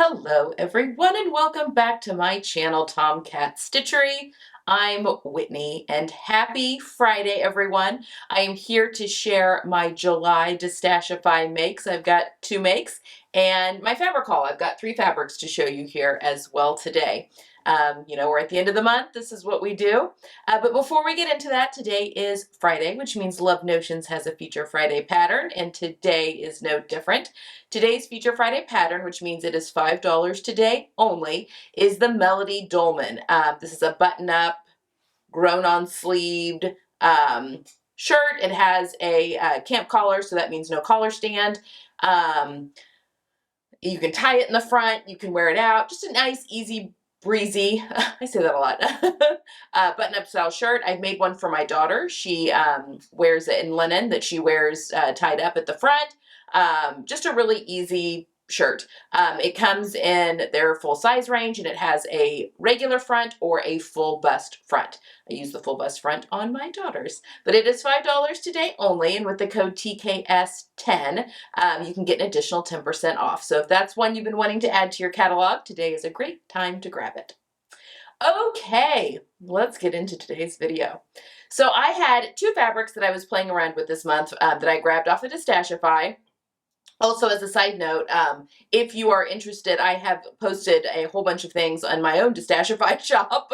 Hello everyone and welcome back to my channel, Tomcat Stitchery. I'm Whitney and happy Friday everyone. I am here to share my July Destashify makes. I've got 2 makes and my fabric haul. I've got 3 fabrics to show you here as well today. We're at the end of the month. This is what we do. But before we get into that, today is Friday, which means Love Notions has a Feature Friday pattern, and today is no different. Today's Feature Friday pattern, which means it is $5 today only, is the Melody Dolman. This is a button-up, grown-on sleeved shirt. It has a camp collar, so that means no collar stand. You can tie it in the front. You can wear it out. Just a nice, easy, breezy, I say that a lot, button-up style shirt. I've made one for my daughter. She wears it in linen that she wears tied up at the front. Just a really easy shirt. It comes in their full size range and it has a regular front or a full bust front. I use the full bust front on my daughters, but it is $5 today only, and with the code TKS10 you can get an additional 10% off. So if that's one you've been wanting to add to your catalog, today is a great time to grab it. Okay, let's get into today's video. So I had 2 fabrics that I was playing around with this month that I grabbed off of Destashify. Also, as a side note, if you are interested, I have posted a whole bunch of things on my own Destashify shop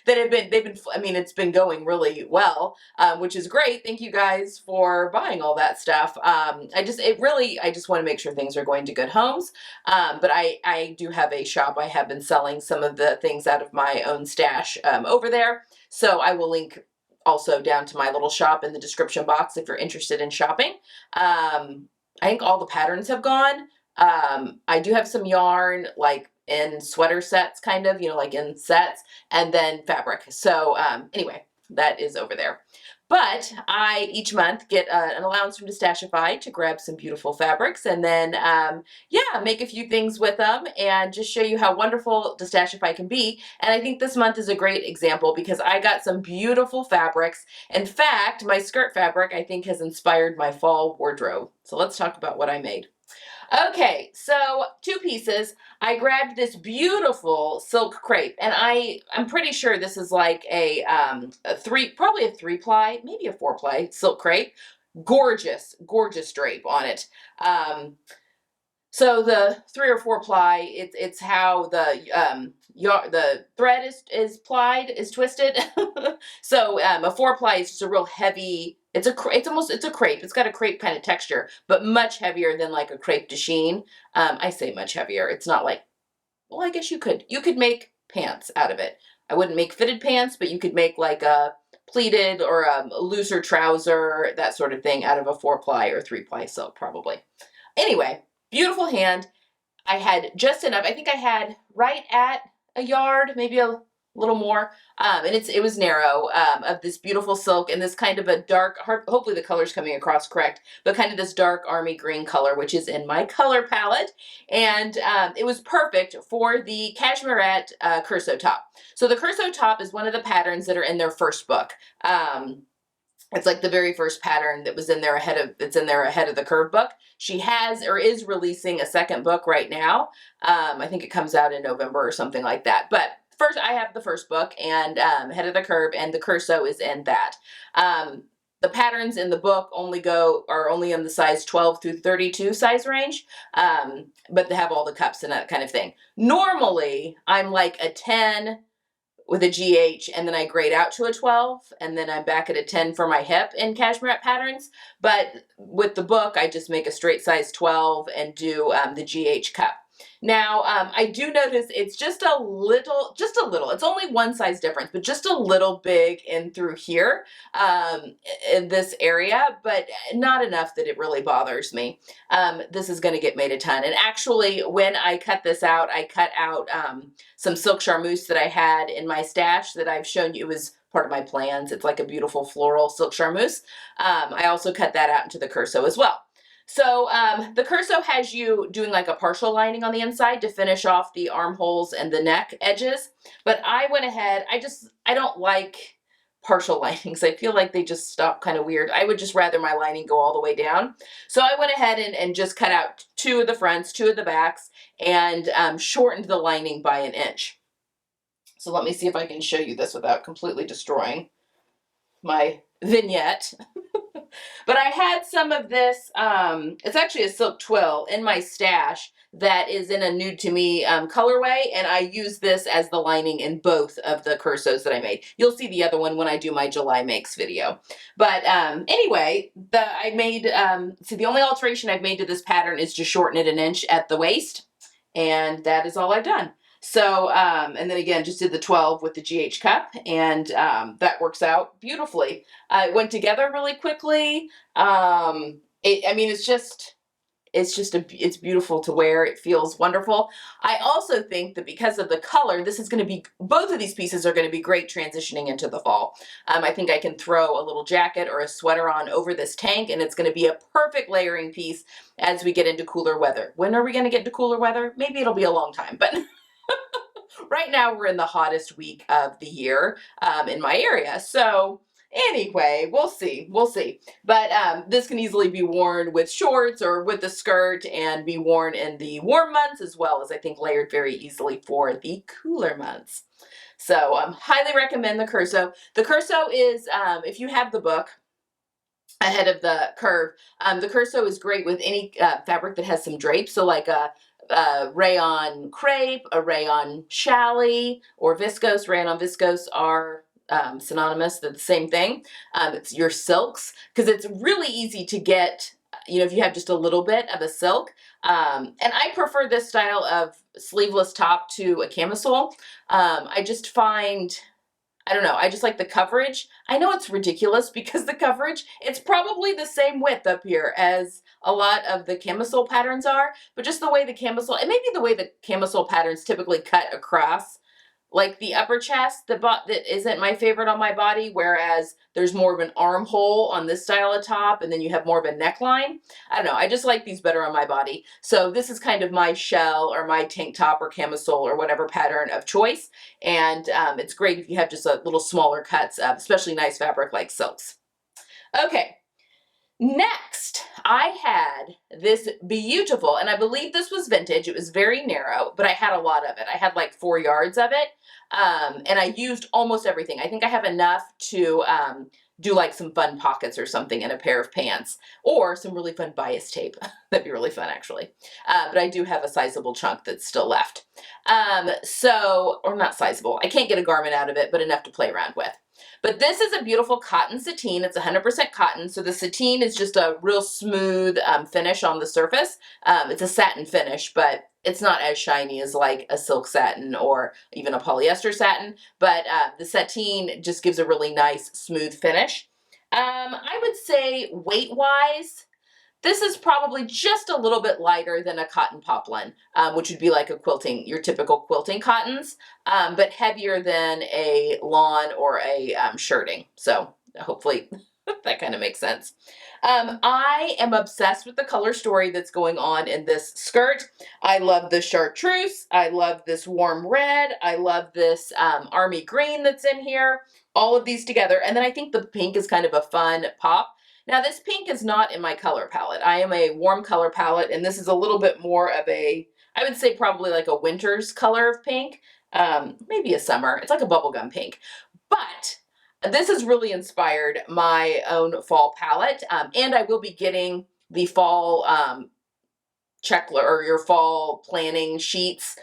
that it's been going really well, which is great. Thank you guys for buying all that stuff. I just want to make sure things are going to good homes. But I do have a shop. I have been selling some of the things out of my own stash over there. So I will link also down to my little shop in the description box if you're interested in shopping. I think all the patterns have gone. I do have some yarn like in sweater sets, kind of, like in sets, and then fabric. So anyway, that is over there. But I each month get an allowance from Destashify to grab some beautiful fabrics and then, make a few things with them and just show you how wonderful Destashify can be. And I think this month is a great example because I got some beautiful fabrics. In fact, my skirt fabric, I think, has inspired my fall wardrobe. So let's talk about what I made. Okay, so 2 pieces. I grabbed this beautiful silk crepe, and I'm pretty sure this is like probably a 3-ply, maybe a 4-ply silk crepe. Gorgeous, gorgeous drape on it. So the 3 or 4-ply, it's how the thread is twisted. So a 4-ply is just a real heavy. It's a crepe. It's got a crepe kind of texture, but much heavier than like a crepe de chine. I say much heavier. It's not like, well, I guess you could make pants out of it. I wouldn't make fitted pants, but you could make like a pleated or a looser trouser, that sort of thing, out of a 4-ply or 3-ply silk probably. Anyway, beautiful hand. I had just enough. I think I had right at a yard, maybe a little more, and it was narrow, of this beautiful silk and this kind of a dark, hopefully the color's coming across correct, but kind of this dark army green color, which is in my color palette, and it was perfect for the cashmerette curso top. So the curso top is one of the patterns that are in their first book. It's like the very first pattern that was in there ahead of the curve book. She has or is releasing a second book right now. I think it comes out in November or something like that. But first, I have the first book and Ahead of the Curve, and the curso is in that. The patterns in the book are only in the size 12 through 32 size range, but they have all the cups and that kind of thing. Normally, I'm like a 10 with a GH, and then I grade out to a 12, and then I'm back at a 10 for my hip in cashmerette patterns. But with the book, I just make a straight size 12 and do the GH cup. Now, I do notice it's just a little, it's only 1 size difference, but just a little big in through here, in this area, but not enough that it really bothers me. This is going to get made a ton. And actually, when I cut this out, I cut out some silk charmeuse that I had in my stash that I've shown you. It was part of my plans. It's like a beautiful floral silk charmeuse. I also cut that out into the curso as well. So the curso has you doing like a partial lining on the inside to finish off the armholes and the neck edges. But I went ahead, I don't like partial linings. I feel like they just stop kind of weird. I would just rather my lining go all the way down. So I went ahead and just cut out 2 of the fronts, 2 of the backs, and shortened the lining by 1 inch. So let me see if I can show you this without completely destroying my vignette. But I had some of this, it's actually a silk twill in my stash that is in a nude to me colorway, and I use this as the lining in both of the cursos that I made. You'll see the other one when I do my July makes video. But anyway, the only alteration I've made to this pattern is to shorten it 1 inch at the waist, and that is all I've done. So, and then again, just did the 12 with the GH cup, and that works out beautifully. It went together really quickly. I mean, it's beautiful to wear. It feels wonderful. I also think that because of the color, both of these pieces are going to be great transitioning into the fall. I think I can throw a little jacket or a sweater on over this tank, and it's going to be a perfect layering piece as we get into cooler weather. When are we going to get into cooler weather? Maybe it'll be a long time, but right now we're in the hottest week of the year in my area. So anyway, we'll see. But this can easily be worn with shorts or with a skirt and be worn in the warm months, as well as I think layered very easily for the cooler months. So highly recommend the curso. The curso is, if you have the book ahead of the curve, the curso is great with any fabric that has some drape. So like a rayon crepe, a rayon challis, or viscose. Rayon on viscose are synonymous. They're the same thing. It's your silks, because it's really easy to get, if you have just a little bit of a silk. And I prefer this style of sleeveless top to a camisole. I just find, I don't know, I just like the coverage. I know it's ridiculous because the coverage, it's probably the same width up here as a lot of the camisole patterns are, but just the way the camisole, and maybe the way the camisole patterns typically cut across, like the upper chest, that isn't my favorite on my body, whereas there's more of an armhole on this style of top, and then you have more of a neckline. I don't know, I just like these better on my body. So this is kind of my shell or my tank top or camisole or whatever pattern of choice, and it's great if you have just a little smaller cuts of especially nice fabric like silks. Okay. Next, I had this beautiful, and I believe this was vintage. It was very narrow, but I had a lot of it. I had like 4 yards of it, and I used almost everything. I think I have enough to do like some fun pockets or something in a pair of pants, or some really fun bias tape. That'd be really fun, actually. But I do have a sizable chunk that's still left. Or not sizable. I can't get a garment out of it, but enough to play around with. But this is a beautiful cotton sateen. It's 100% cotton, so the sateen is just a real smooth finish on the surface. It's a satin finish, but it's not as shiny as like a silk satin or even a polyester satin, but the sateen just gives a really nice smooth finish. I would say weight-wise, this is probably just a little bit lighter than a cotton poplin, which would be like your typical quilting cottons, but heavier than a lawn or a shirting. So hopefully that kind of makes sense. I am obsessed with the color story that's going on in this skirt. I love the chartreuse. I love this warm red. I love this army green that's in here. All of these together. And then I think the pink is kind of a fun pop. Now this pink is not in my color palette. I am a warm color palette, and this is a little bit more of I would say probably like a winter's color of pink, maybe a summer. It's like a bubblegum pink. But this has really inspired my own fall palette, and I will be getting the fall checklist or your fall planning sheets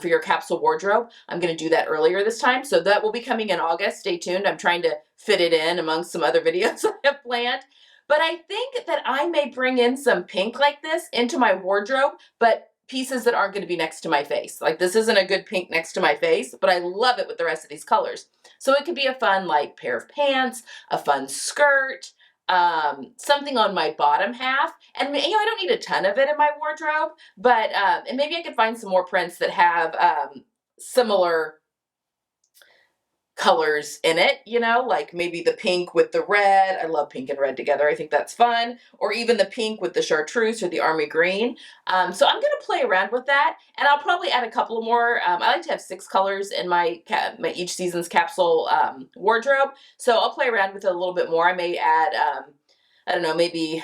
for your capsule wardrobe. I'm going to do that earlier this time, so that will be coming in August. Stay tuned. I'm trying to fit it in amongst some other videos I have planned. But I think that I may bring in some pink like this into my wardrobe, but pieces that aren't going to be next to my face. Like this isn't a good pink next to my face, but I love it with the rest of these colors. So it could be a fun like pair of pants, a fun skirt, something on my bottom half. And I don't need a ton of it in my wardrobe, but and maybe I could find some more prints that have similar colors in it, you know, like maybe the pink with the red. I love pink and red together. I think that's fun. Or even the pink with the chartreuse or the army green. So I'm going to play around with that, and I'll probably add a couple more. I like to have 6 colors in my each season's capsule wardrobe, so I'll play around with it a little bit more. I may add, I don't know, maybe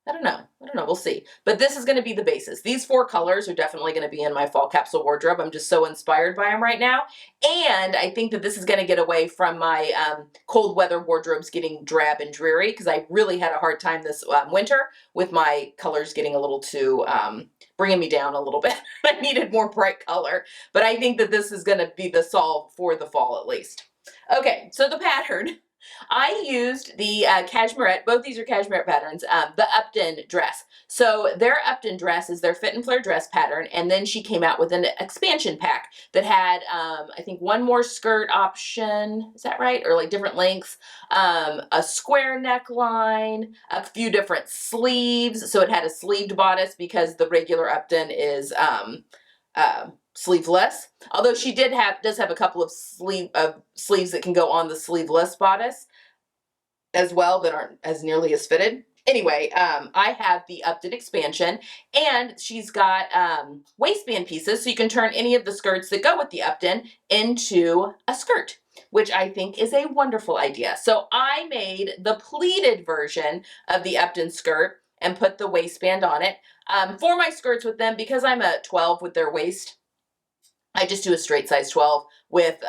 I don't know. I don't know. We'll see. But this is going to be the basis. These 4 colors are definitely going to be in my fall capsule wardrobe. I'm just so inspired by them right now. And I think that this is going to get away from my cold weather wardrobes getting drab and dreary, because I really had a hard time this winter with my colors getting a little too, bringing me down a little bit. I needed more bright color. But I think that this is going to be the solve for the fall at least. Okay, so the pattern. I used the cashmerette, both these are cashmerette patterns, the Upton dress. So their Upton dress is their fit and flare dress pattern, and then she came out with an expansion pack that had, I think, one more skirt option, is that right? Or like different lengths, a square neckline, a few different sleeves. So it had a sleeved bodice because the regular Upton is sleeveless. Although she does have a couple of sleeves that can go on the sleeveless bodice as well that aren't as nearly as fitted. Anyway, I have the Upton expansion, and she's got waistband pieces, so you can turn any of the skirts that go with the Upton into a skirt, which I think is a wonderful idea. So I made the pleated version of the Upton skirt and put the waistband on it. For my skirts with them, because I'm a 12 with their waist, I just do a straight size 12 with,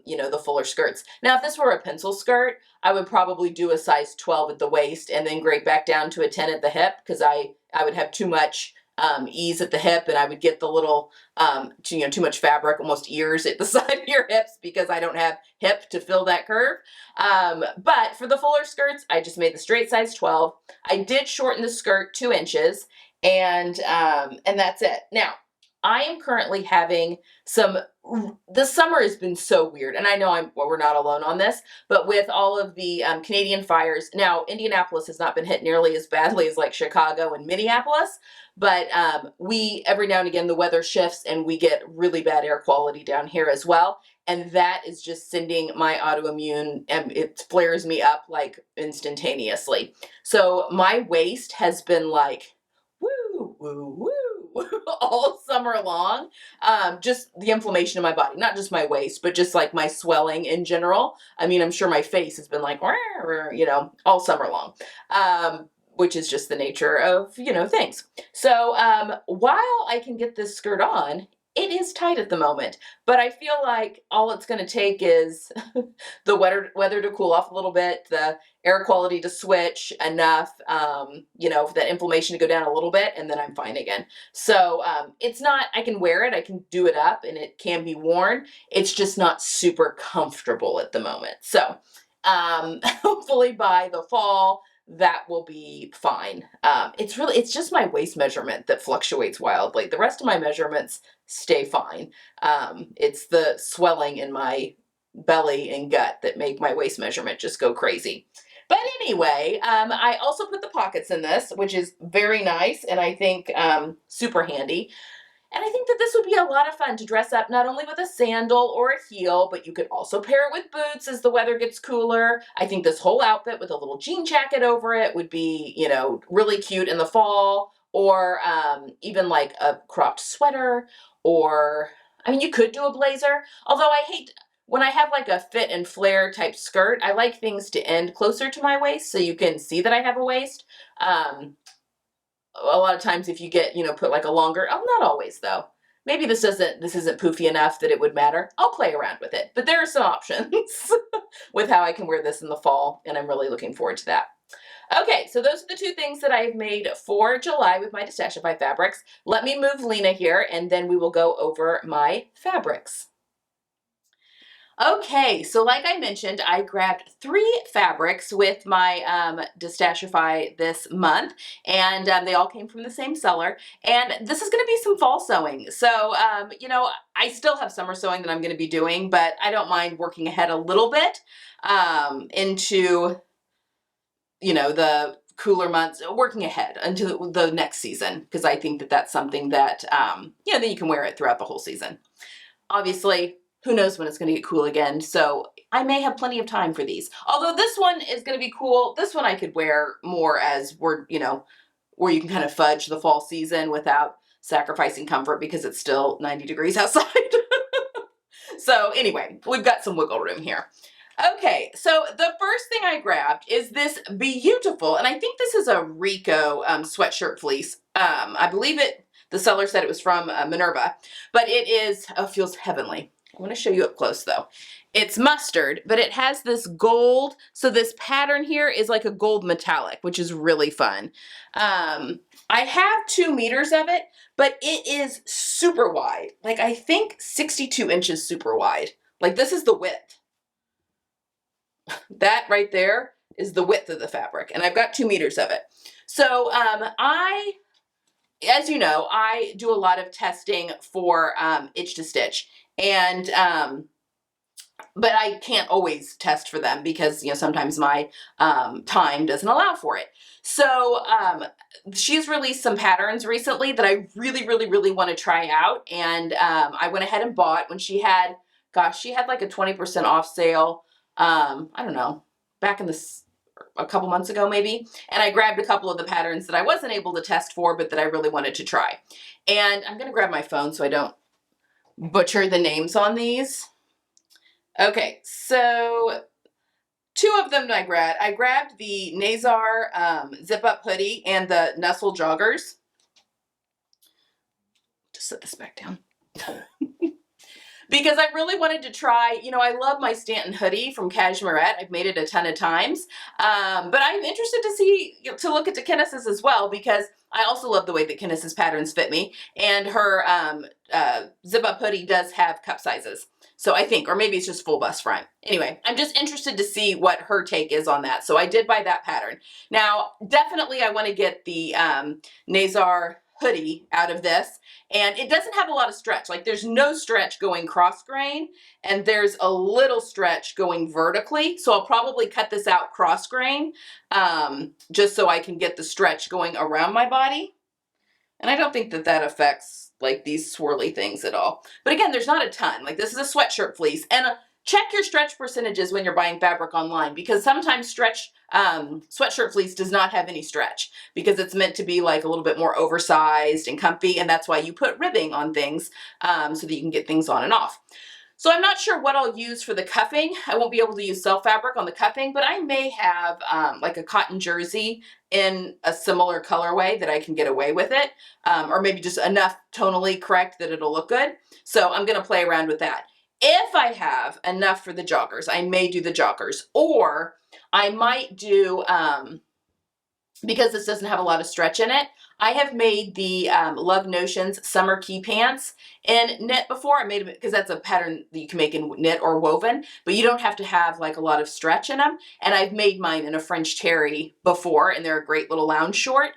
you know, the fuller skirts. Now, if this were a pencil skirt, I would probably do a size 12 at the waist and then grade back down to a 10 at the hip, because I would have too much ease at the hip, and I would get the little, too much fabric, almost ears at the side of your hips, because I don't have hip to fill that curve. But for the fuller skirts, I just made the straight size 12. I did shorten the skirt 2 inches, and that's it. Now, I am currently having the summer has been so weird, and I know we're not alone on this, but with all of the Canadian fires, now Indianapolis has not been hit nearly as badly as like Chicago and Minneapolis, but we, every now and again, the weather shifts and we get really bad air quality down here as well, and that is just sending my autoimmune, and it flares me up like instantaneously. So my waist has been like, woo, woo, woo, all summer long. Just the inflammation in my body, not just my waist, but just like my swelling in general. I mean, I'm sure my face has been like, you know, all summer long, which is just the nature of, you know, things. So while I can get this skirt on, it is tight at the moment, but I feel like all it's going to take is the weather to cool off a little bit, the air quality to switch enough, you know, for that inflammation to go down a little bit, and then I'm fine again. So it's not, I can wear it, I can do it up, and it can be worn. It's just not super comfortable at the moment. So hopefully by the fall, that will be fine. It's just my waist measurement that fluctuates wildly. The rest of my measurements stay fine. It's the swelling in my belly and gut that make my waist measurement just go crazy. But anyway, I also put the pockets in this, which is very nice, and I think super handy. And I think that this would be a lot of fun to dress up, not only with a sandal or a heel, but you could also pair it with boots as the weather gets cooler. I think this whole outfit with a little jean jacket over it would be, you know, really cute in the fall, or even like a cropped sweater, or, I mean, you could do a blazer, although I hate, when I have like a fit and flare type skirt, I like things to end closer to my waist so you can see that I have a waist. A lot of times if you get, you know, put like a longer, oh, not always though. Maybe this isn't poofy enough that it would matter. I'll play around with it, but there are some options with how I can wear this in the fall, and I'm really looking forward to that. Okay, so those are the 2 things that I've made for July with my Destashify fabrics. Let me move Lena here, and then we will go over my fabrics. Okay, so like I mentioned, I grabbed 3 fabrics with my Destashify this month, and they all came from the same seller, and this is going to be some fall sewing. So, you know, I still have summer sewing that I'm going to be doing, but I don't mind working ahead a little bit into, you know, the cooler months, working ahead into the next season, because I think that that's something that, you know, that you can wear it throughout the whole season. Obviously, who knows when it's going to get cool again. So I may have plenty of time for these. Although this one is going to be cool. This one I could wear more as we're, where you can kind of fudge the fall season without sacrificing comfort because it's still 90 degrees outside. So anyway, we've got some wiggle room here. Okay, so the first thing I grabbed is this beautiful, and I think this is a Rico sweatshirt fleece. I believe the seller said it was from Minerva, but it is, feels heavenly. I want to show you up close though. It's mustard, but it has this gold, so this pattern here is like a gold metallic, which is really fun. I have 2 meters of it, but it is super wide. Like I think 62 inches super wide. Like this is the width. That right there is the width of the fabric, and I've got 2 meters of it. So as you know, I do a lot of testing for Itch to Stitch, and but I can't always test for them because sometimes my time doesn't allow for it. So she's released some patterns recently that I really, really, really want to try out, and I went ahead and bought when she had, she had like a 20% off sale. I don't know, back in a couple months ago maybe, and I grabbed a couple of the patterns that I wasn't able to test for, but that I really wanted to try. And I'm gonna grab my phone so I don't butcher the names on these. Okay, so 2 of them I grabbed the Nazar zip up hoodie and the Nestle joggers. Just set this back down. Because I really wanted to try, I love my Stanton hoodie from Cashmerette. I've made it a ton of times. But I'm interested to look at Kennis's as well, because I also love the way that Kennis's patterns fit me. And her zip up hoodie does have cup sizes. So I think, or maybe it's just full bust front. Anyway, I'm just interested to see what her take is on that. So I did buy that pattern. Now, definitely I want to get the Nazar hoodie out of this, and it doesn't have a lot of stretch. Like there's no stretch going cross grain, and there's a little stretch going vertically, so I'll probably cut this out cross grain just so I can get the stretch going around my body. And I don't think that affects like these swirly things at all. But again, there's not a ton. Like this is a sweatshirt fleece, and check your stretch percentages when you're buying fabric online, because sometimes sweatshirt fleece does not have any stretch because it's meant to be like a little bit more oversized and comfy, and that's why you put ribbing on things so that you can get things on and off. So I'm not sure what I'll use for the cuffing. I won't be able to use self fabric on the cuffing, but I may have like a cotton jersey in a similar colorway that I can get away with it, or maybe just enough tonally correct that it'll look good. So I'm gonna play around with that. If I have enough for the joggers, I may do the joggers, or I might do, because this doesn't have a lot of stretch in it, I have made the Love Notions Summer Key Pants in knit before. I made it because that's a pattern that you can make in knit or woven, but you don't have to have like a lot of stretch in them. And I've made mine in a French terry before, and they're a great little lounge short.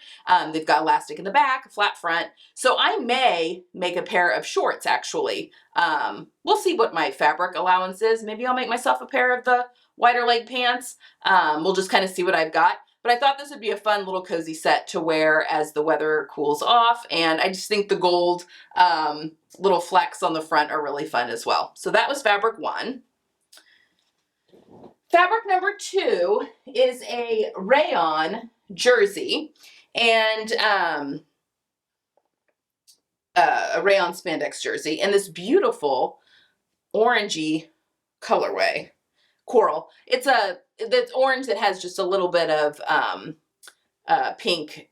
They've got elastic in the back, a flat front. So I may make a pair of shorts actually. We'll see what my fabric allowance is. Maybe I'll make myself a pair of the wider leg pants. We'll just kind of see what I've got. But I thought this would be a fun little cozy set to wear as the weather cools off. And I just think the gold little flecks on the front are really fun as well. So that was fabric 1. Fabric number 2 is a rayon jersey, and a rayon spandex jersey in this beautiful orangey colorway. Coral. It's orange that has just a little bit of pink,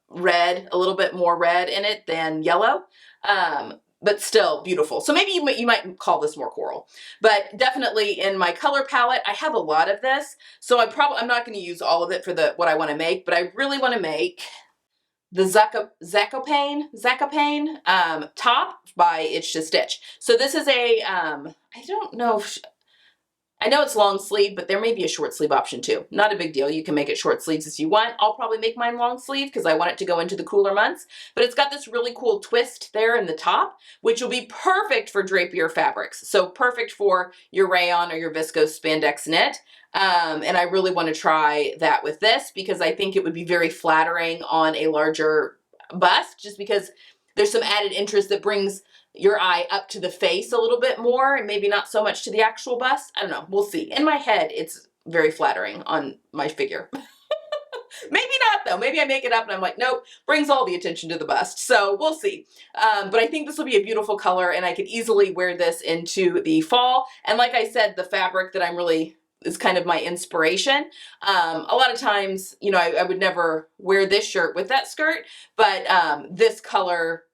red, a little bit more red in it than yellow, but still beautiful. So maybe you might call this more coral, but definitely in my color palette, I have a lot of this. So I'm not going to use all of it for what I want to make, but I really want to make the Zakopane top by Itch to Stitch. So this is I don't know if, I know it's long sleeve, but there may be a short sleeve option too. Not a big deal. You can make it short sleeves if you want. I'll probably make mine long sleeve because I want it to go into the cooler months. But it's got this really cool twist there in the top, which will be perfect for drapier fabrics. So perfect for your rayon or your viscose spandex knit. And I really want to try that with this because I think it would be very flattering on a larger bust, just because there's some added interest that brings your eye up to the face a little bit more and maybe not so much to the actual bust. I don't know. We'll see. In my head, it's very flattering on my figure. Maybe not though. Maybe I make it up and I'm like, nope, brings all the attention to the bust. So we'll see. But I think this will be a beautiful color and I could easily wear this into the fall. And like I said, the fabric that I'm really is kind of my inspiration. A lot of times, you know, I would never wear this shirt with that skirt, but this color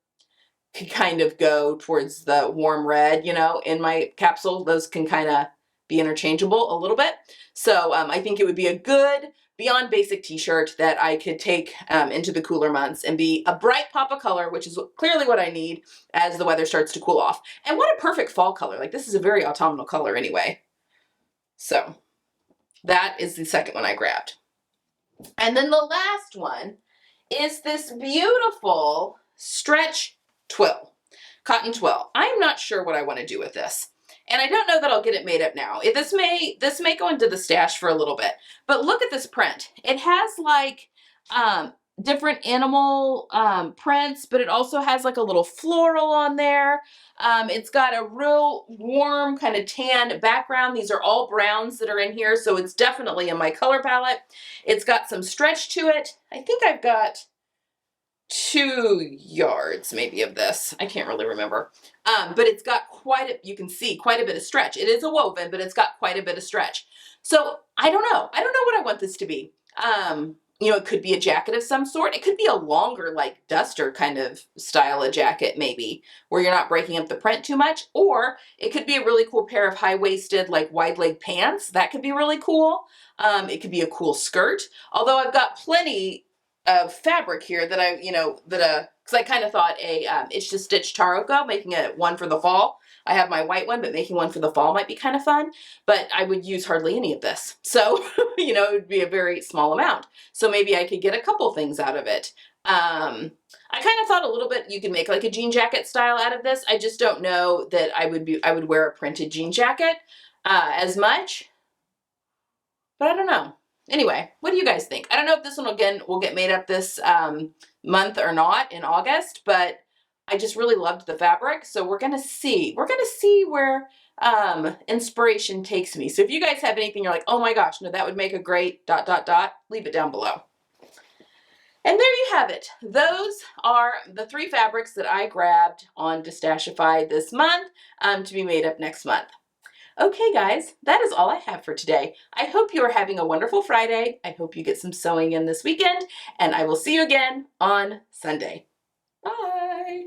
could kind of go towards the warm red, you know, in my capsule. Those can kind of be interchangeable a little bit. So I think it would be a good beyond basic t-shirt that I could take into the cooler months and be a bright pop of color, which is clearly what I need as the weather starts to cool off. And what a perfect fall color. Like this is a very autumnal color anyway. So that is the second one I grabbed. And then the last one is this beautiful stretch twill, cotton twill. I'm not sure what I want to do with this. And I don't know that I'll get it made up now. This may go into the stash for a little bit, but look at this print. It has like different animal prints, but it also has like a little floral on there. It's got a real warm kind of tan background. These are all browns that are in here, so it's definitely in my color palette. It's got some stretch to it. I think I've got 2 yards maybe of this. I can't really remember. But it's got you can see quite a bit of stretch. It is a woven, but it's got quite a bit of stretch. So I don't know. I don't know what I want this to be. You know, it could be a jacket of some sort. It could be a longer, like duster kind of style of jacket maybe, where you're not breaking up the print too much. Or it could be a really cool pair of high-waisted, like wide leg pants. That could be really cool. It could be a cool skirt. Although I've got plenty of fabric here that I, you know, that because I kind of thought Itch to Stitch Taroko, making one for the fall. I have my white one, but making one for the fall might be kind of fun. But I would use hardly any of this, so you know, it would be a very small amount. So maybe I could get a couple things out of it. I kind of thought a little bit you could make like a jean jacket style out of this. I just don't know that I would wear a printed jean jacket as much. But I don't know. Anyway, what do you guys think? I don't know if this one again will get made up this month or not in August, but I just really loved the fabric. So we're gonna see. We're gonna see where inspiration takes me. So if you guys have anything you're like, oh my gosh, no, that would make a great ... leave it down below. And there you have it. Those are the 3 fabrics that I grabbed on Destashify this month to be made up next month. Okay, guys, that is all I have for today. I hope you are having a wonderful Friday. I hope you get some sewing in this weekend, and I will see you again on Sunday. Bye.